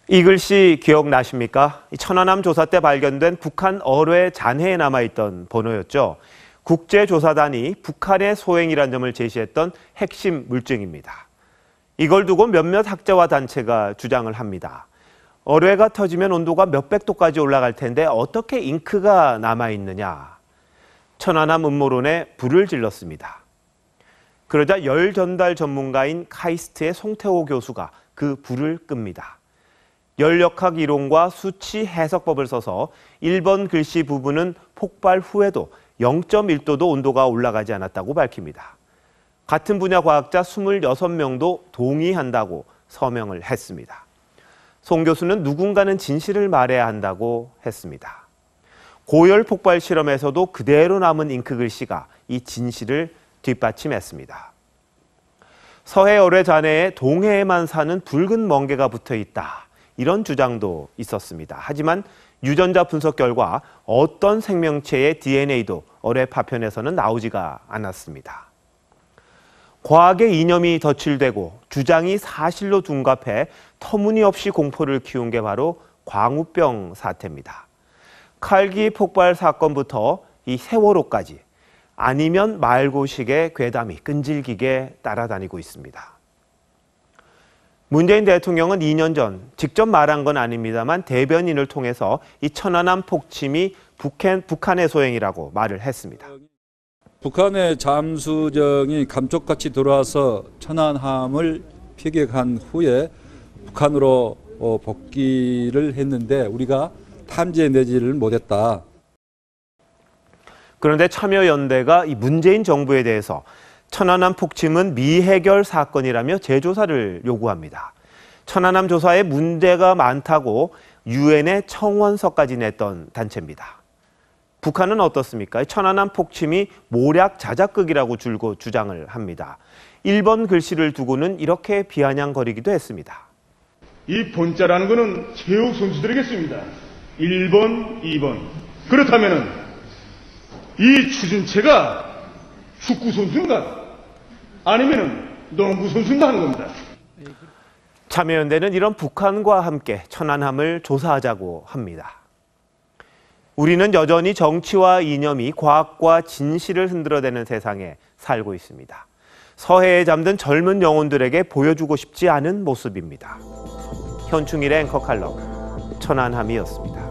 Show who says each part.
Speaker 1: 이 글씨 기억나십니까? 천안함 조사 때 발견된 북한 어뢰 잔해에 남아있던 번호였죠. 국제조사단이 북한의 소행이란 점을 제시했던 핵심 물증입니다. 이걸 두고 몇몇 학자와 단체가 주장을 합니다. 어뢰가 터지면 온도가 몇백 도까지 올라갈 텐데 어떻게 잉크가 남아있느냐. 천안함 음모론에 불을 질렀습니다. 그러자 열 전달 전문가인 카이스트의 송태호 교수가 그 불을 끕니다. 열역학 이론과 수치 해석법을 써서 1번 글씨 부분은 폭발 후에도 0.1도도 온도가 올라가지 않았다고 밝힙니다. 같은 분야 과학자 26명도 동의한다고 서명을 했습니다. 송 교수는 누군가는 진실을 말해야 한다고 했습니다. 고열 폭발 실험에서도 그대로 남은 잉크 글씨가 이 진실을 뒷받침했습니다. 서해 어뢰 잔해에 동해에만 사는 붉은 멍게가 붙어 있다. 이런 주장도 있었습니다. 하지만 유전자 분석 결과 어떤 생명체의 DNA도 어뢰 파편에서는 나오지가 않았습니다. 과학의 이념이 덧칠되고 주장이 사실로 둔갑해 터무니없이 공포를 키운 게 바로 광우병 사태입니다. 칼기 폭발 사건부터 이 세월호까지 아니면 말고식의 괴담이 끈질기게 따라다니고 있습니다. 문재인 대통령은 2년 전 직접 말한 건 아닙니다만 대변인을 통해서 이 천안함 폭침이 북한의 소행이라고 말을 했습니다.
Speaker 2: 북한의 잠수정이 감쪽같이 들어와서 천안함을 피격한 후에 북한으로 복귀를 했는데 우리가 탐지해내지를 못했다.
Speaker 1: 그런데 참여연대가 이 문재인 정부에 대해서 천안함 폭침은 미해결 사건이라며 재조사를 요구합니다. 천안함 조사에 문제가 많다고 유엔에 청원서까지 냈던 단체입니다. 북한은 어떻습니까? 천안함 폭침이 모략 자작극이라고 줄곧 주장을 합니다. 1번 글씨를 두고는 이렇게 비아냥거리기도 했습니다.
Speaker 3: 이 번자라는 것은 체육 선수들이겠습니다. 1번, 2번. 그렇다면 이 추진체가 축구 선수인가? 아니면 농구 선수인가 하는 겁니다.
Speaker 1: 참여연대는 이런 북한과 함께 천안함을 조사하자고 합니다. 우리는 여전히 정치와 이념이 과학과 진실을 흔들어대는 세상에 살고 있습니다. 서해에 잠든 젊은 영혼들에게 보여주고 싶지 않은 모습입니다. 현충일의 앵커 칼럼 천안함이었습니다.